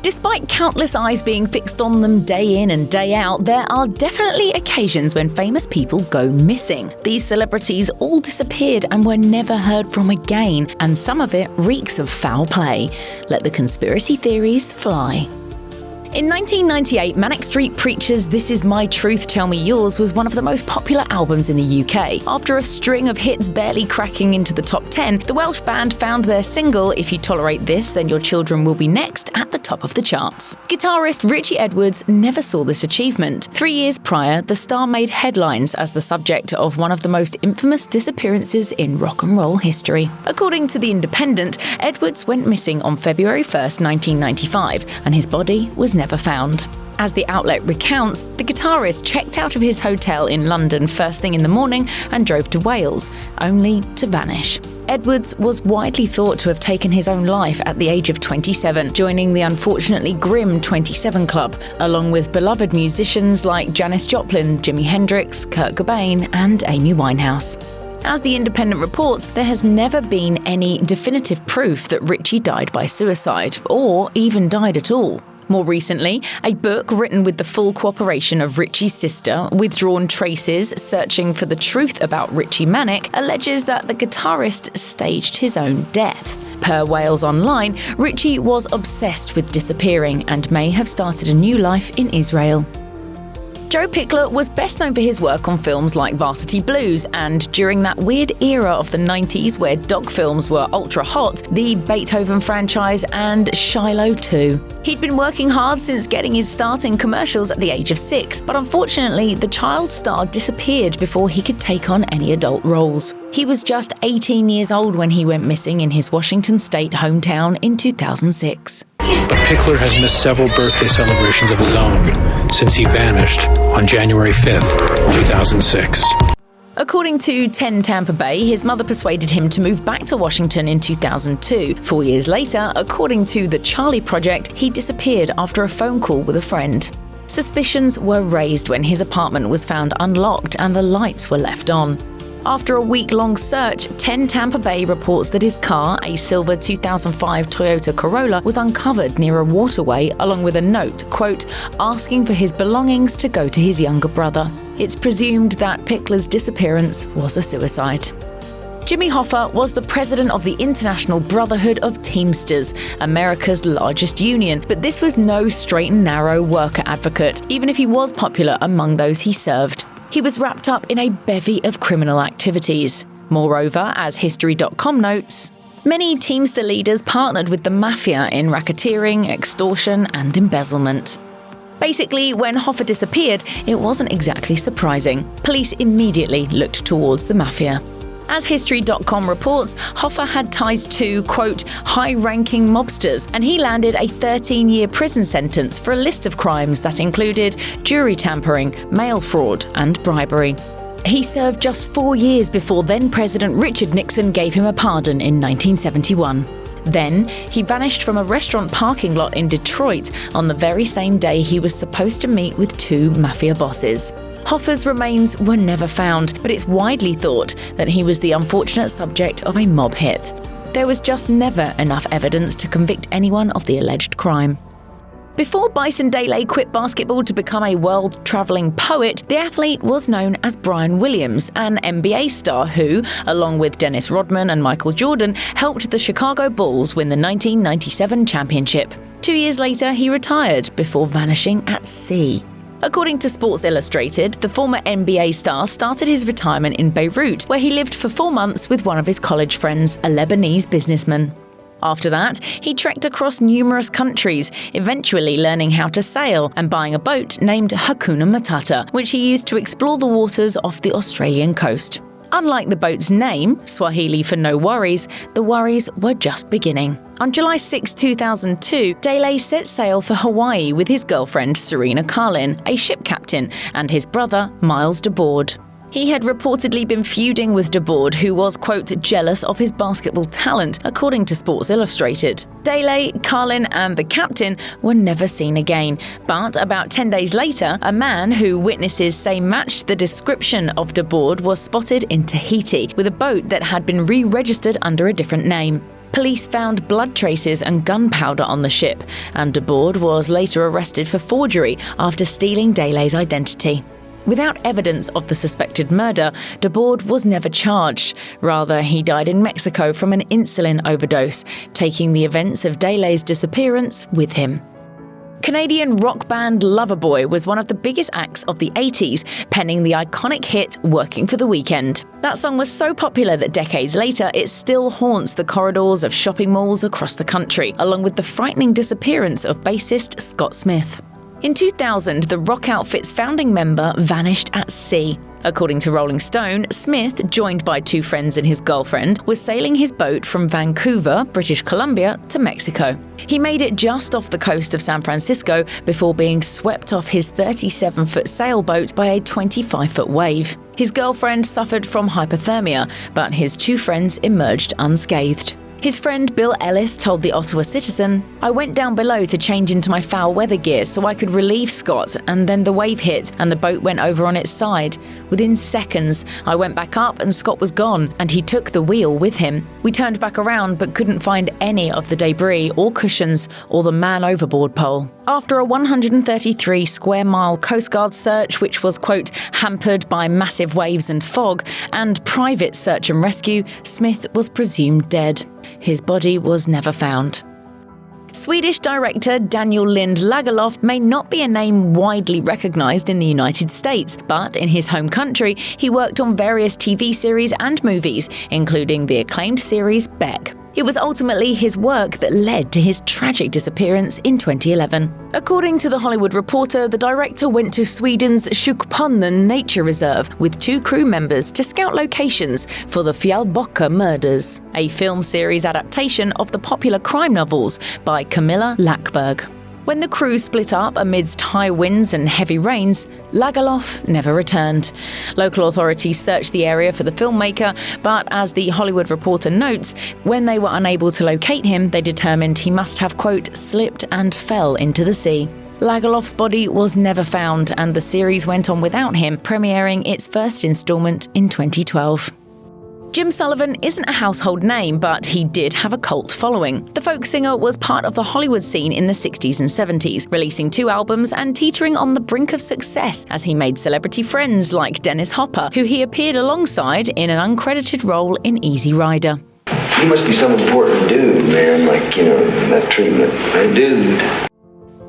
Despite countless eyes being fixed on them day in and day out, there are definitely occasions when famous people go missing. These celebrities all disappeared and were never heard from again, and some of it reeks of foul play. Let the conspiracy theories fly. In 1998, Manic Street Preachers' This Is My Truth, Tell Me Yours was one of the most popular albums in the UK. After a string of hits barely cracking into the top 10, the Welsh band found their single, If You Tolerate This, Then Your Children Will Be Next, at the top of the charts. Guitarist Richey Edwards never saw this achievement. 3 years prior, the star made headlines as the subject of one of the most infamous disappearances in rock and roll history. According to The Independent, Edwards went missing on February 1st, 1995, and his body was never found. As the outlet recounts, the guitarist checked out of his hotel in London first thing in the morning and drove to Wales, only to vanish. Edwards was widely thought to have taken his own life at the age of 27, joining the unfortunately grim 27 Club, along with beloved musicians like Janis Joplin, Jimi Hendrix, Kurt Cobain, and Amy Winehouse. As The Independent reports, there has never been any definitive proof that Richey died by suicide, or even died at all. More recently, a book written with the full cooperation of Richey's sister, Withdrawn Traces, Searching for the Truth About Richey Manic, alleges that the guitarist staged his own death. Per Wales Online, Richey was obsessed with disappearing and may have started a new life in Israel. Joe Pichler was best known for his work on films like Varsity Blues and, during that weird era of the 90s where dog films were ultra hot, the Beethoven franchise and Shiloh 2. He'd been working hard since getting his start in commercials at the age of 6, but unfortunately the child star disappeared before he could take on any adult roles. He was just 18 years old when he went missing in his Washington state hometown in 2006. But Pichler has missed several birthday celebrations of his own since he vanished on January 5th, 2006. According to 10 Tampa Bay, his mother persuaded him to move back to Washington in 2002. 4 years later, according to The Charlie Project, he disappeared after a phone call with a friend. Suspicions were raised when his apartment was found unlocked and the lights were left on. After a week-long search, 10 Tampa Bay reports that his car, a silver 2005 Toyota Corolla, was uncovered near a waterway along with a note, quote, asking for his belongings to go to his younger brother. It's presumed that Pichler's disappearance was a suicide. Jimmy Hoffa was the president of the International Brotherhood of Teamsters, America's largest union, but this was no straight and narrow worker advocate, even if he was popular among those he served. He was wrapped up in a bevy of criminal activities. Moreover, as History.com notes, many Teamster leaders partnered with the mafia in racketeering, extortion, and embezzlement. Basically, when Hoffa disappeared, it wasn't exactly surprising. Police immediately looked towards the mafia. As History.com reports, Hoffa had ties to, quote, high-ranking mobsters, and he landed a 13-year prison sentence for a list of crimes that included jury tampering, mail fraud, and bribery. He served just 4 years before then-President Richard Nixon gave him a pardon in 1971. Then, he vanished from a restaurant parking lot in Detroit on the very same day he was supposed to meet with 2 mafia bosses. Hoffa's remains were never found, but it's widely thought that he was the unfortunate subject of a mob hit. There was just never enough evidence to convict anyone of the alleged crime. Before Bison Dele quit basketball to become a world-traveling poet, the athlete was known as Brian Williams, an NBA star who, along with Dennis Rodman and Michael Jordan, helped the Chicago Bulls win the 1997 championship. 2 years later, he retired before vanishing at sea. According to Sports Illustrated, the former NBA star started his retirement in Beirut, where he lived for 4 months with one of his college friends, a Lebanese businessman. After that, he trekked across numerous countries, eventually learning how to sail and buying a boat named Hakuna Matata, which he used to explore the waters off the Australian coast. Unlike the boat's name, Swahili for no worries, the worries were just beginning. On July 6, 2002, Dele set sail for Hawaii with his girlfriend Serena Carlin, a ship captain, and his brother Miles DeBoard. He had reportedly been feuding with DeBoard, who was, quote, jealous of his basketball talent, according to Sports Illustrated. Dele, Carlin, and the captain were never seen again. But about 10 days later, a man who witnesses say matched the description of DeBoard was spotted in Tahiti with a boat that had been re-registered under a different name. Police found blood traces and gunpowder on the ship, and Debord was later arrested for forgery after stealing Dele's identity. Without evidence of the suspected murder, Debord was never charged. Rather, he died in Mexico from an insulin overdose, taking the events of Dele's disappearance with him. Canadian rock band Loverboy was one of the biggest acts of the 80s, penning the iconic hit Working for the Weekend. That song was so popular that decades later it still haunts the corridors of shopping malls across the country, along with the frightening disappearance of bassist Scott Smith. In 2000, the rock outfit's founding member vanished at sea. According to Rolling Stone, Smith, joined by 2 friends and his girlfriend, was sailing his boat from Vancouver, British Columbia, to Mexico. He made it just off the coast of San Francisco before being swept off his 37-foot sailboat by a 25-foot wave. His girlfriend suffered from hypothermia, but his 2 friends emerged unscathed. His friend Bill Ellis told the Ottawa Citizen, "I went down below to change into my foul weather gear so I could relieve Scott, and then the wave hit and the boat went over on its side. Within seconds, I went back up and Scott was gone, and he took the wheel with him. We turned back around but couldn't find any of the debris or cushions or the man overboard pole." After a 133-square-mile Coast Guard search, which was, quote, hampered by massive waves and fog, and private search and rescue, Smith was presumed dead. His body was never found. Swedish director Daniel Lind Lagerlöf may not be a name widely recognised in the United States, but in his home country, he worked on various TV series and movies, including the acclaimed series Beck. It was ultimately his work that led to his tragic disappearance in 2011. According to The Hollywood Reporter, the director went to Sweden's Skjutbanan nature reserve with 2 crew members to scout locations for the Fjällbacka murders, a film series adaptation of the popular crime novels by Camilla Läckberg. When the crew split up amidst high winds and heavy rains, Lagerlöf never returned. Local authorities searched the area for the filmmaker, but as The Hollywood Reporter notes, when they were unable to locate him, they determined he must have, quote, slipped and fell into the sea. Lagerlöf's body was never found, and the series went on without him, premiering its first installment in 2012. Jim Sullivan isn't a household name, but he did have a cult following. The folk singer was part of the Hollywood scene in the 60s and 70s, releasing 2 albums and teetering on the brink of success as he made celebrity friends like Dennis Hopper, who he appeared alongside in an uncredited role in Easy Rider. He must be some important dude, man, like, that treatment. Hey, dude.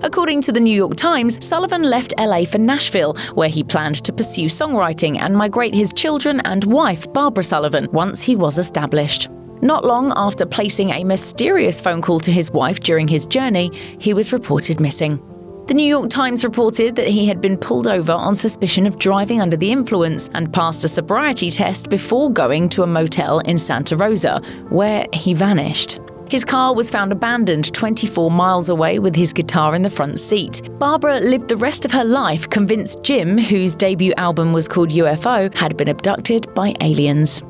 According to the New York Times, Sullivan left LA for Nashville, where he planned to pursue songwriting and migrate his children and wife, Barbara Sullivan, once he was established. Not long after placing a mysterious phone call to his wife during his journey, he was reported missing. The New York Times reported that he had been pulled over on suspicion of driving under the influence and passed a sobriety test before going to a motel in Santa Rosa, where he vanished. His car was found abandoned 24 miles away with his guitar in the front seat. Barbara lived the rest of her life convinced Jim, whose debut album was called UFO, had been abducted by aliens.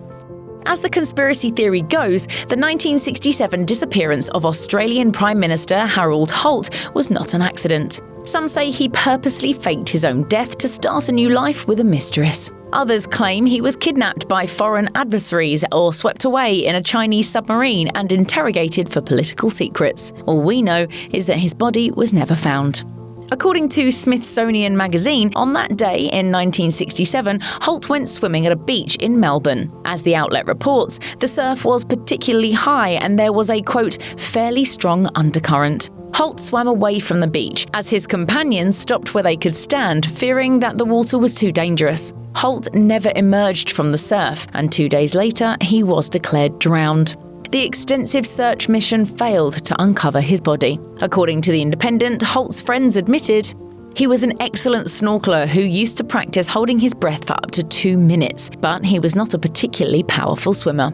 As the conspiracy theory goes, the 1967 disappearance of Australian Prime Minister Harold Holt was not an accident. Some say he purposely faked his own death to start a new life with a mistress. Others claim he was kidnapped by foreign adversaries or swept away in a Chinese submarine and interrogated for political secrets. All we know is that his body was never found. According to Smithsonian Magazine, on that day in 1967, Holt went swimming at a beach in Melbourne. As the outlet reports, the surf was particularly high and there was a, quote, fairly strong undercurrent. Holt swam away from the beach as his companions stopped where they could stand, fearing that the water was too dangerous. Holt never emerged from the surf, and 2 days later, he was declared drowned. The extensive search mission failed to uncover his body. According to The Independent, Holt's friends admitted he was an excellent snorkeler who used to practice holding his breath for up to 2 minutes, but he was not a particularly powerful swimmer.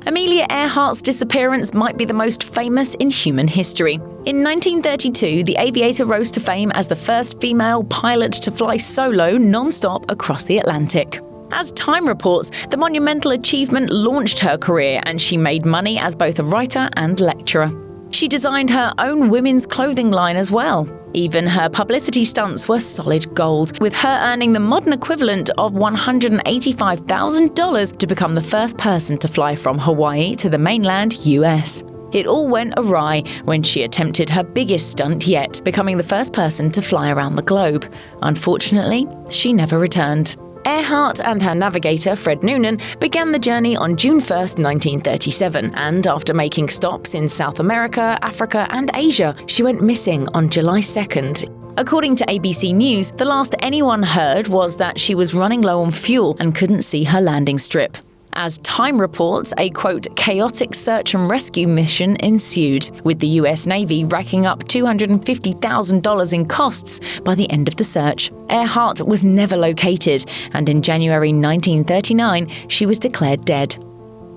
Amelia Earhart's disappearance might be the most famous in human history. In 1932, the aviator rose to fame as the first female pilot to fly solo non-stop across the Atlantic. As Time reports, the monumental achievement launched her career and she made money as both a writer and lecturer. She designed her own women's clothing line as well. Even her publicity stunts were solid gold, with her earning the modern equivalent of $185,000 to become the first person to fly from Hawaii to the mainland US. It all went awry when she attempted her biggest stunt yet, becoming the first person to fly around the globe. Unfortunately, she never returned. Earhart and her navigator, Fred Noonan, began the journey on June 1, 1937, and after making stops in South America, Africa, and Asia, she went missing on July 2nd. According to ABC News, the last anyone heard was that she was running low on fuel and couldn't see her landing strip. As Time reports, a, quote, chaotic search and rescue mission ensued, with the US Navy racking up $250,000 in costs by the end of the search. Earhart was never located, and in January 1939, she was declared dead.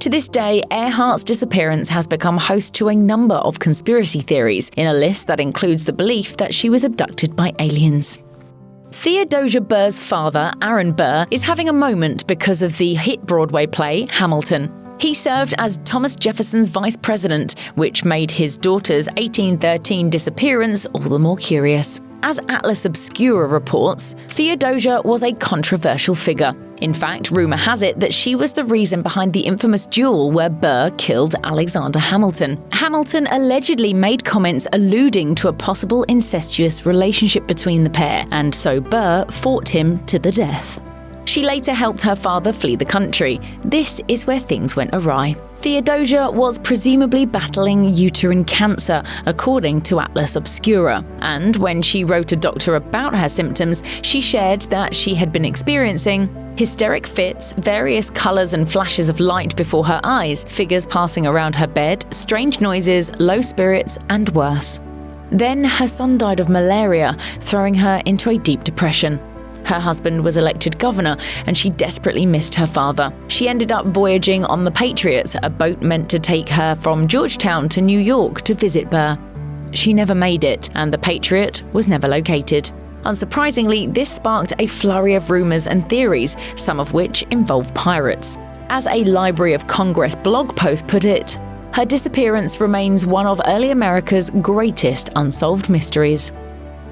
To this day, Earhart's disappearance has become host to a number of conspiracy theories, in a list that includes the belief that she was abducted by aliens. Theodosia Burr's father, Aaron Burr, is having a moment because of the hit Broadway play Hamilton. He served as Thomas Jefferson's vice president, which made his daughter's 1813 disappearance all the more curious. As Atlas Obscura reports, Theodosia was a controversial figure. In fact, rumour has it that she was the reason behind the infamous duel where Burr killed Alexander Hamilton. Hamilton allegedly made comments alluding to a possible incestuous relationship between the pair, and so Burr fought him to the death. She later helped her father flee the country. This is where things went awry. Theodosia was presumably battling uterine cancer, according to Atlas Obscura. And when she wrote a doctor about her symptoms, she shared that she had been experiencing hysteric fits, various colours and flashes of light before her eyes, figures passing around her bed, strange noises, low spirits, and worse. Then her son died of malaria, throwing her into a deep depression. Her husband was elected governor, and she desperately missed her father. She ended up voyaging on the Patriot, a boat meant to take her from Georgetown to New York to visit Burr. She never made it, and the Patriot was never located. Unsurprisingly, this sparked a flurry of rumors and theories, some of which involve pirates. As a Library of Congress blog post put it, her disappearance remains one of early America's greatest unsolved mysteries.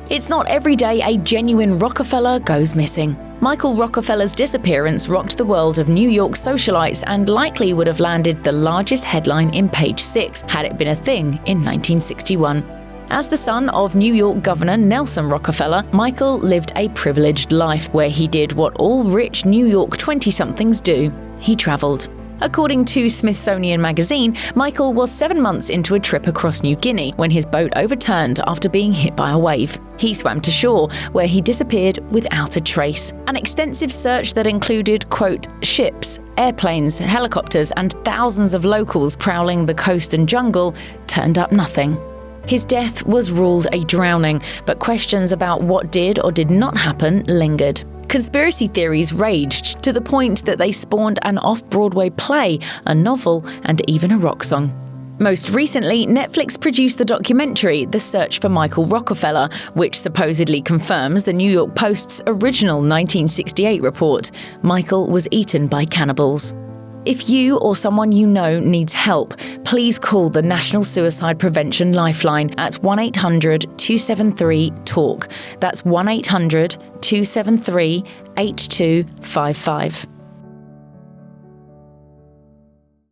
It's not every day a genuine Rockefeller goes missing. Michael Rockefeller's disappearance rocked the world of New York socialites and likely would have landed the largest headline in Page 6 had it been a thing in 1961. As the son of New York Governor Nelson Rockefeller, Michael lived a privileged life where he did what all rich New York 20-somethings do. He traveled. According to Smithsonian Magazine, Michael was 7 months into a trip across New Guinea when his boat overturned after being hit by a wave. He swam to shore, where he disappeared without a trace. An extensive search that included, quote, ships, airplanes, helicopters, and thousands of locals prowling the coast and jungle turned up nothing. His death was ruled a drowning, but questions about what did or did not happen lingered. Conspiracy theories raged to the point that they spawned an off-Broadway play, a novel, and even a rock song. Most recently, Netflix produced the documentary The Search for Michael Rockefeller, which supposedly confirms the New York Post's original 1968 report: Michael was eaten by cannibals. If you or someone you know needs help, please call the National Suicide Prevention Lifeline at 1-800-273-TALK. That's 1-800-273-8255.